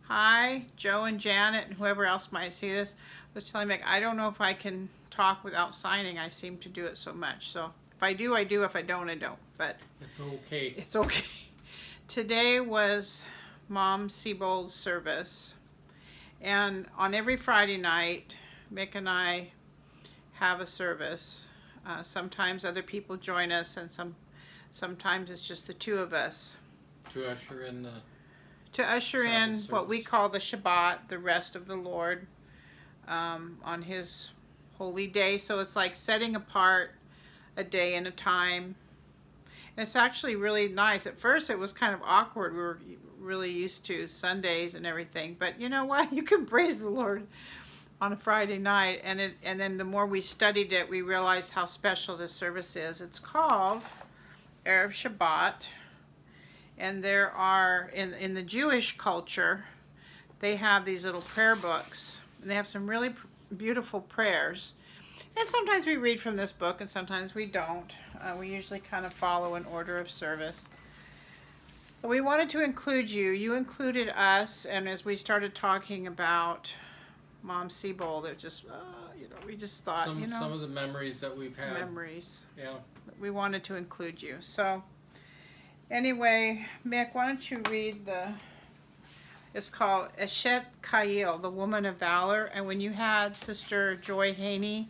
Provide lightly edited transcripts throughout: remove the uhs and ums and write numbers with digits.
Hi, Joe and Janet and whoever else might see this was telling me, I don't know if I can talk without signing. I seem to do it so much. So if I do, I do. If I don't, I don't. But It's okay. it's okay. Today was Mom Seibold's service. And on every Friday night, Mick and I have a service. Sometimes other people join us, and sometimes it's just the two of us. To usher in the What we call the Shabbat, the rest of the Lord, on His holy day. So it's like setting apart a day and a time. And it's actually really nice. At first it was kind of awkward. We were really used to Sundays and everything. But you know what? You can praise the Lord on a Friday night. And then the more we studied it, we realized how special this service is. It's called Erev Shabbat. And there are, in the Jewish culture, they have these little prayer books. And they have some really beautiful prayers. And sometimes we read from this book and sometimes we don't. We usually kind of follow an order of service. But we wanted to include you. You included us. And as we started talking about Mom Seibold, it just, we just thought, some of the memories that we've had. Memories. Yeah. We wanted to include you. So anyway, Mick, why don't you read it's called Eshet Kayil, the Woman of Valor. And when you had Sister Joy Haney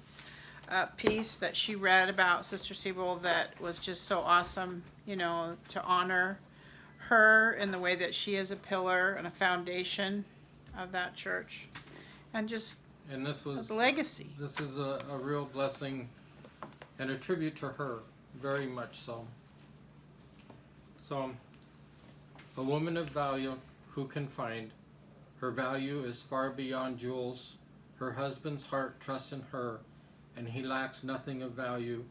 piece that she read about Sister Seibold, that was just so awesome, to honor her in the way that she is a pillar and a foundation of that church. And this was the legacy. This is a real blessing and a tribute to her, very much so. So, a woman of value who can find. Her value is far beyond jewels. Her husband's heart trusts in her, and he lacks nothing of value.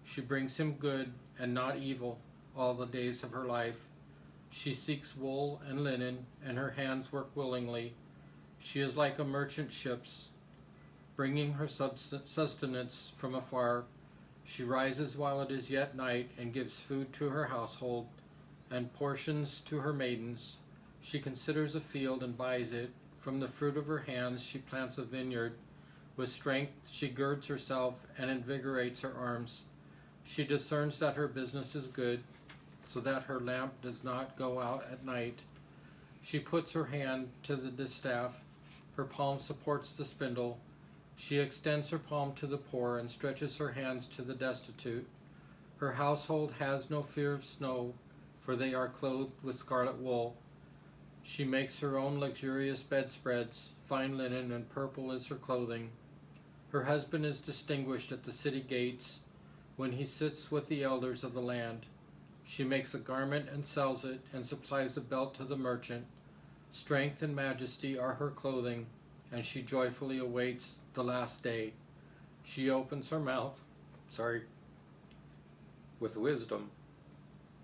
She brings him good and not evil all the days of her life. She seeks wool and linen, and her hands work willingly. She is like a merchant ship's, bringing her sustenance from afar. She rises while it is yet night, and gives food to her household, and portions to her maidens. She considers a field and buys it. From the fruit of her hands she plants a vineyard. With strength she girds herself and invigorates her arms. She discerns that her business is good, so that her lamp does not go out at night. She puts her hand to the distaff. Her palm supports the spindle. She extends her palm to the poor and stretches her hands to the destitute. Her household has no fear of snow, for they are clothed with scarlet wool. She makes her own luxurious bedspreads. Fine linen and purple is her clothing. Her husband is distinguished at the city gates when he sits with the elders of the land. She makes a garment and sells it, and supplies a belt to the merchant. Strength and majesty are her clothing, and she joyfully awaits the last day. She opens her mouth, with wisdom,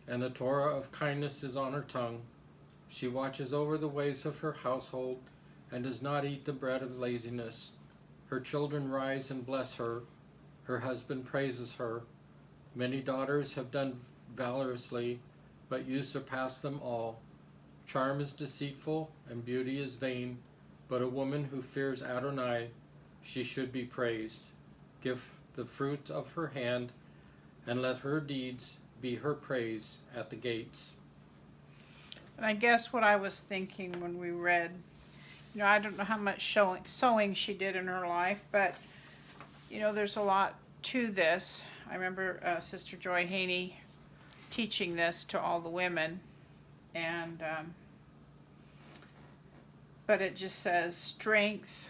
and the Torah of kindness is on her tongue. She watches over the ways of her household, and does not eat the bread of laziness. Her children rise and bless her. Her husband praises her. Many daughters have done valorously, but you surpass them all. Charm is deceitful, and beauty is vain, but a woman who fears Adonai, she should be praised. Give the fruit of her hand, and let her deeds be her praise at the gates. And I guess what I was thinking when we read, I don't know how much sewing she did in her life, but, there's a lot to this. I remember Sister Joy Haney teaching this to all the women, and but it just says, strength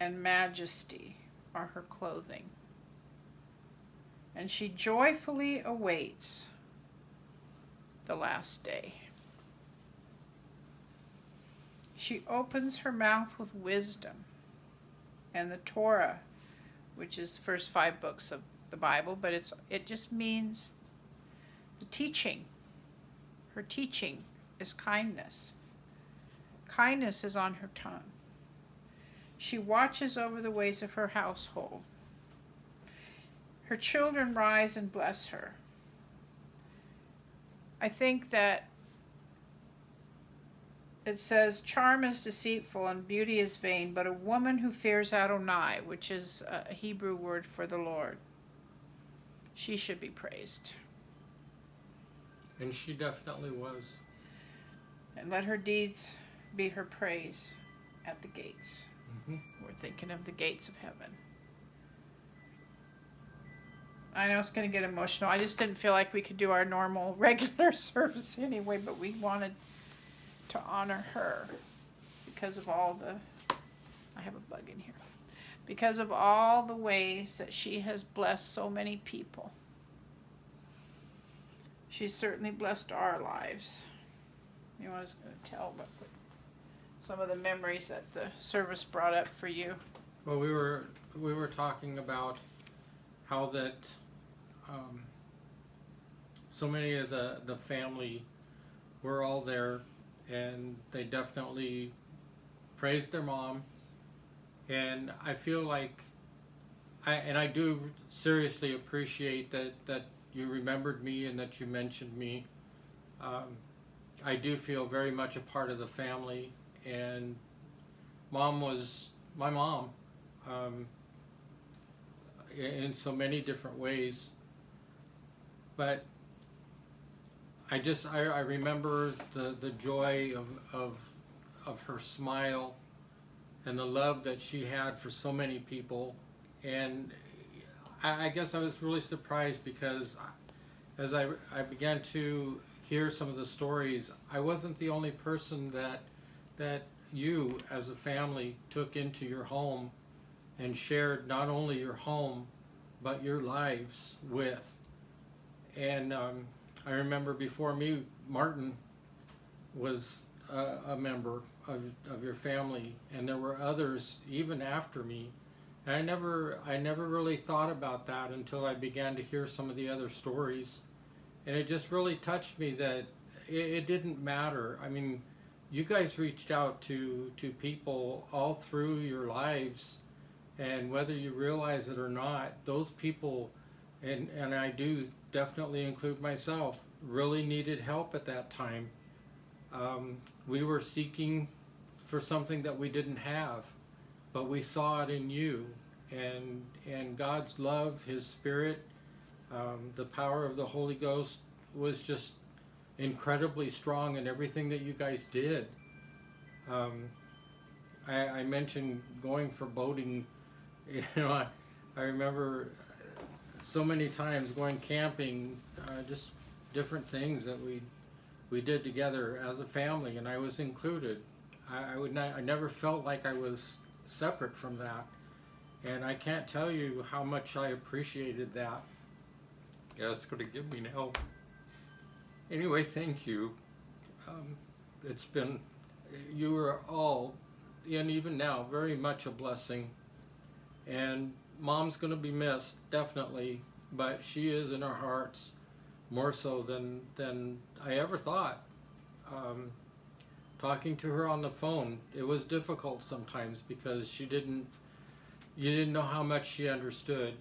and majesty are her clothing. And she joyfully awaits the last day. She opens her mouth with wisdom, and the Torah, which is the first 5 books of the Bible, but it just means the teaching. Her teaching is kindness. Kindness is on her tongue. She watches over the ways of her household. Her children rise and bless her. I think that it says, charm is deceitful and beauty is vain, but a woman who fears Adonai, which is a Hebrew word for the Lord, she should be praised. And she definitely was. And let her deeds be her praise at the gates. Mm-hmm. We're thinking of the gates of heaven. I know it's going to get emotional. I just didn't feel like we could do our normal, regular service anyway, but we wanted to honor her because of all the... I have a bug in here. Because of all the ways that she has blessed so many people. She's certainly blessed our lives. You want to tell about some of the memories that the service brought up for you? Well, we were talking about how that so many of the family were all there, and they definitely praised their mom. And I feel like I do seriously appreciate that you remembered me and that you mentioned me. I do feel very much a part of the family, and Mom was my mom in so many different ways. But I remember the joy of her smile and the love that she had for so many people. And I guess I was really surprised because as I began to hear some of the stories, I wasn't the only person that you as a family took into your home and shared not only your home but your lives with. And I remember before me, Martin was a member of your family, and there were others even after me. And I never really thought about that until I began to hear some of the other stories. And it just really touched me that it didn't matter. I mean, you guys reached out to people all through your lives, and whether you realize it or not, those people, and I do definitely include myself, really needed help at that time. We were seeking for something that we didn't have, but we saw it in you, and God's love, His Spirit, the power of the Holy Ghost was just incredibly strong in everything that you guys did. I mentioned going for boating. I remember so many times going camping, just different things that we did together as a family, and I was included. I never felt like I was separate from that, and I can't tell you how much I appreciated that. Yeah, it's going to give me now. Anyway, thank you. It's been, you were all, and even now, very much a blessing. And Mom's going to be missed, definitely, but she is in our hearts more so than I ever thought. Talking to her on the phone, it was difficult sometimes because you didn't know how much she understood.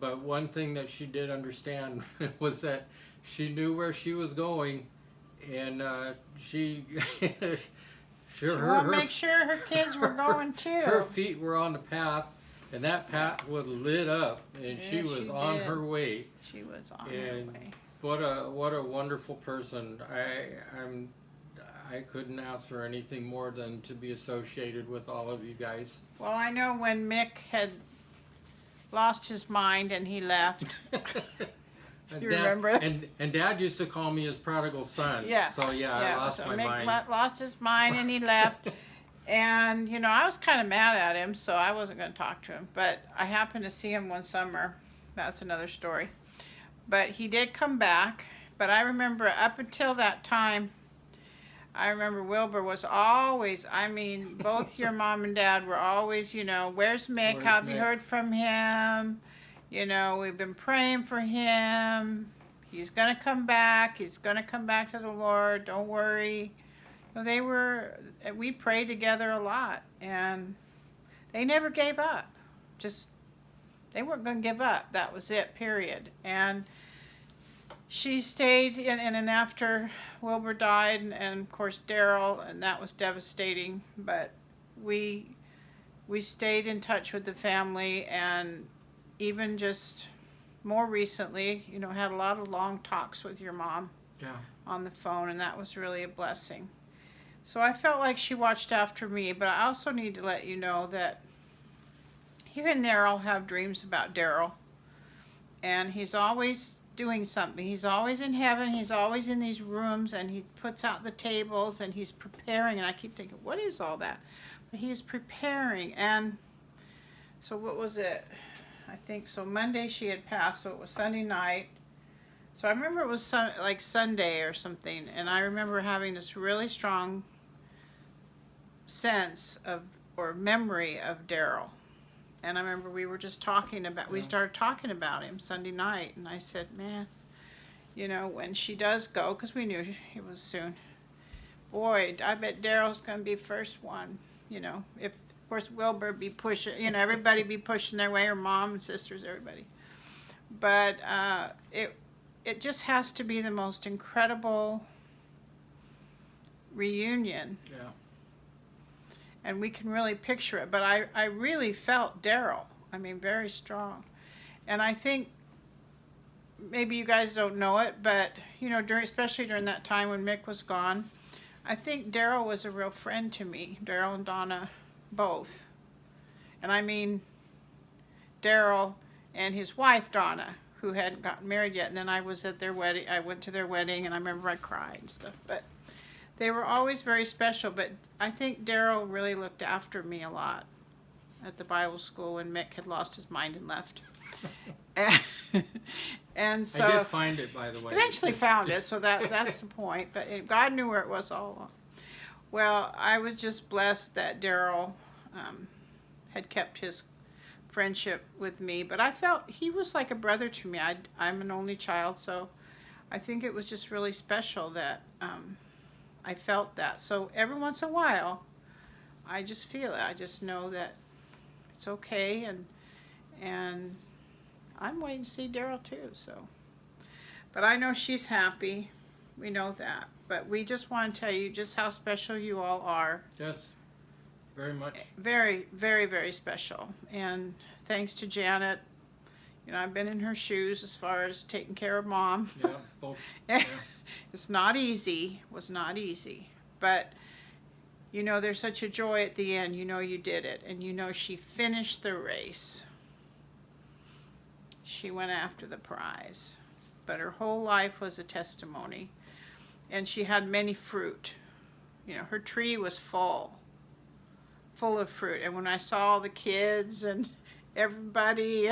But one thing that she did understand was that she knew where she was going, and she wanted to make sure her kids were going too. Her feet were on the path, and that path was lit up, and she was on her way. She was on her way. What a wonderful person. I couldn't ask for anything more than to be associated with all of you guys. Well, I know when Mick had lost his mind and he left. You remember? And Dad used to call me his prodigal son. Yeah. So yeah, I lost my mind. Mick lost his mind and he left. And, I was kind of mad at him, so I wasn't going to talk to him. But I happened to see him one summer. That's another story. But he did come back. But I remember up until that time, I remember Wilbur was always, both your mom and dad were always, where's Mick? Have you heard from him? We've been praying for him. He's going to come back. He's going to come back to the Lord. Don't worry. We prayed together a lot, and they never gave up. They weren't going to give up. That was it, period. And she stayed, and after Wilbur died, and of course Daryl, and that was devastating. But we stayed in touch with the family, and even just more recently, had a lot of long talks with your mom on the phone, and that was really a blessing. So I felt like she watched after me, but I also need to let you know that here and there I'll have dreams about Daryl, and he's always doing something. He's always in heaven. He's always in these rooms, and he puts out the tables, and he's preparing, and I keep thinking, what is all that? But he's preparing. And so what was it? I think so Monday she had passed, so it was Sunday night. So I remember it was like Sunday or something, and I remember having this really strong sense of, or memory of Daryl. And I remember we were just talking about, we started talking about him Sunday night, and I said, man, when she does go, because we knew it was soon, boy, I bet Daryl's going to be first one, if, of course, Wilbur be pushing, everybody be pushing their way, her mom and sisters, everybody. But it just has to be the most incredible reunion. Yeah. And we can really picture it. But I really felt Daryl. I mean, very strong. And I think maybe you guys don't know it, but, especially during that time when Mick was gone, I think Daryl was a real friend to me. Daryl and Donna both. And I mean Daryl and his wife, Donna, who hadn't gotten married yet. And then I was at their wedding. I went to their wedding, and I remember I cried and stuff. But they were always very special, but I think Daryl really looked after me a lot at the Bible school when Mick had lost his mind and left. And so I did find it, by the way. Eventually found it, so that's the point. But God knew where it was all along. Well, I was just blessed that Daryl had kept his friendship with me, but I felt he was like a brother to me. I'm an only child, so I think it was just really special that I felt that. So every once in a while, I just feel it. I just know that it's okay, and I'm waiting to see Daryl too. So, but I know she's happy. We know that. But we just want to tell you just how special you all are. Yes, very much. Very, very, very special. And thanks to Janet. I've been in her shoes as far as taking care of Mom. Yeah, both. Yeah. It's not easy. It was not easy. But, there's such a joy at the end. You did it. And she finished the race. She went after the prize. But her whole life was a testimony. And she had many fruit. Her tree was full of fruit. And when I saw the kids and everybody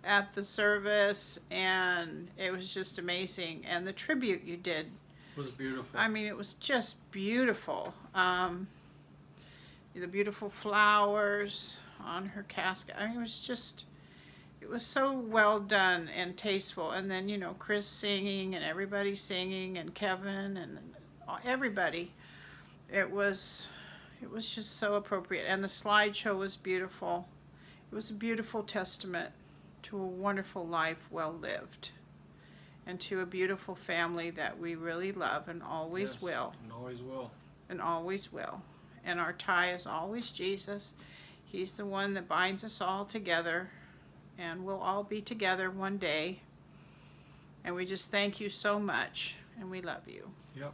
at the service, and it was just amazing. And the tribute you did was beautiful. I mean, it was just beautiful. The beautiful flowers on her casket. I mean, it was so well done and tasteful. And then, Chris singing and everybody singing and Kevin and everybody. It was just so appropriate. And the slideshow was beautiful. It was a beautiful testament to a wonderful life well lived, and to a beautiful family that we really love and always will. And always will. And always will. And our tie is always Jesus. He's the one that binds us all together, and we'll all be together one day. And we just thank you so much, and we love you. Yep.